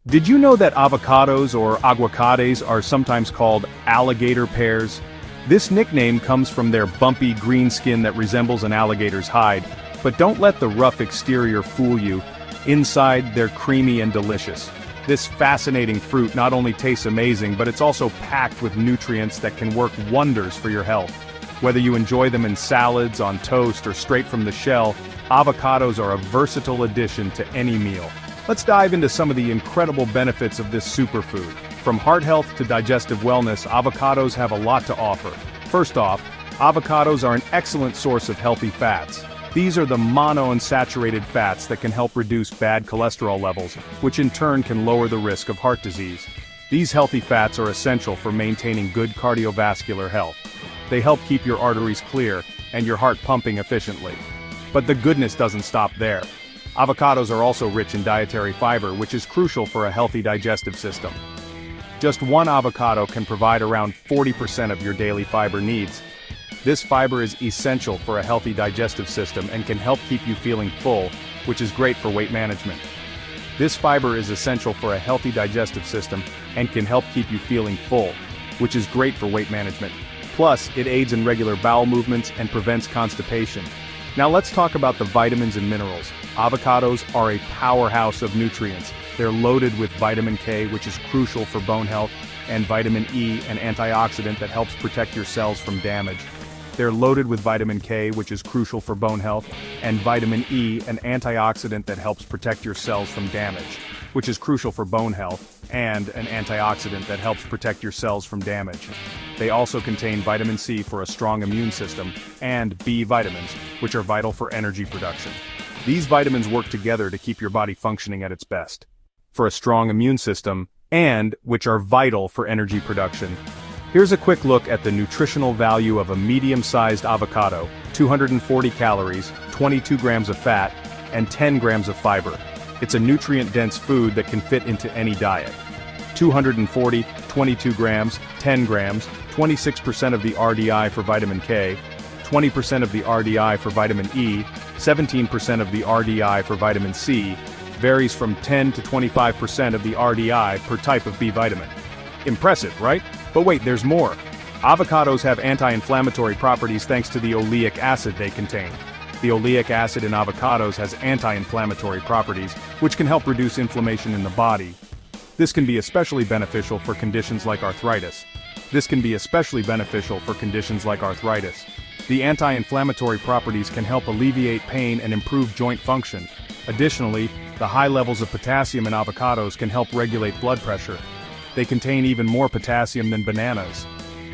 Did you know that avocados or aguacates are sometimes called alligator pears? This nickname comes from their bumpy green skin that resembles an alligator's hide, but don't let the rough exterior fool you. Inside, they're creamy and delicious. This fascinating fruit not only tastes amazing, but it's also packed with nutrients that can work wonders for your health. Whether you enjoy them in salads, on toast, or straight from the shell, avocados are a versatile addition to any meal. Let's dive into some of the incredible benefits of this superfood. From heart health to digestive wellness, avocados have a lot to offer. First off, avocados are an excellent source of healthy fats. These are the monounsaturated fats that can help reduce bad cholesterol levels, which in turn can lower the risk of heart disease. These healthy fats are essential for maintaining good cardiovascular health. They help keep your arteries clear and your heart pumping efficiently. But the goodness doesn't stop there. Avocados are also rich in dietary fiber, which is crucial for a healthy digestive system. Just one avocado can provide around 40% of your daily fiber needs. This fiber is essential for a healthy digestive system and can help keep you feeling full, which is great for weight management. This fiber is essential for a healthy digestive system and can help keep you feeling full, which is great for weight management. Plus, it aids in regular bowel movements and prevents constipation. Now let's talk about the vitamins and minerals. Avocados are a powerhouse of nutrients. They're loaded with vitamin K, which is crucial for bone health, and vitamin E, an antioxidant that helps protect your cells from damage. They're loaded with vitamin K, which is crucial for bone health, and vitamin E, an antioxidant that helps protect your cells from damage, which is crucial for bone health, and an antioxidant that helps protect your cells from damage. They also contain vitamin C for a strong immune system, and B vitamins, which are vital for energy production. These vitamins work together to keep your body functioning at its best. For a strong immune system, and which are vital for energy production. Here's a quick look at the nutritional value of a medium-sized avocado: 240 calories, 22 grams of fat, and 10 grams of fiber. It's a nutrient-dense food that can fit into any diet. 240, 22 grams, 10 grams, 26% of the RDI for vitamin K, 20% of the RDI for vitamin E, 17% of the RDI for vitamin C, varies from 10 to 25% of the RDI per type of B vitamin. Impressive, right? But wait, there's more. Avocados have anti-inflammatory properties thanks to the oleic acid they contain. The oleic acid in avocados has anti-inflammatory properties, which can help reduce inflammation in the body. This can be especially beneficial for conditions like arthritis. The anti-inflammatory properties can help alleviate pain and improve joint function. Additionally, the high levels of potassium in avocados can help regulate blood pressure. They contain even more potassium than bananas.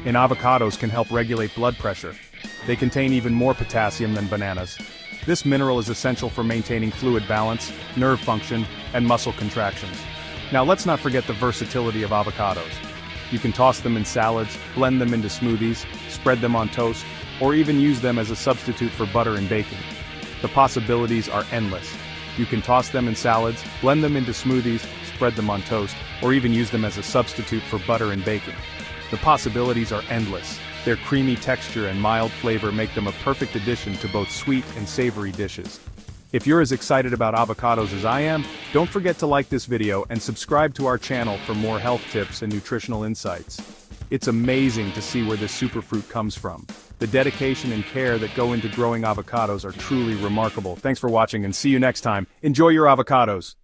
In avocados can help regulate blood pressure. They contain even more potassium than bananas. This mineral is essential for maintaining fluid balance, nerve function, and muscle contractions. Now let's not forget the versatility of avocados. You can toss them in salads, blend them into smoothies, spread them on toast, or even use them as a substitute for butter and bacon. The possibilities are endless. You can toss them in salads, blend them into smoothies, spread them on toast, or even use them as a substitute for butter and bacon. The possibilities are endless. Their creamy texture and mild flavor make them a perfect addition to both sweet and savory dishes. If you're as excited about avocados as I am, don't forget to like this video and subscribe to our channel for more health tips and nutritional insights. It's amazing to see where this superfruit comes from. The dedication and care that go into growing avocados are truly remarkable. Thanks for watching and see you next time. Enjoy your avocados!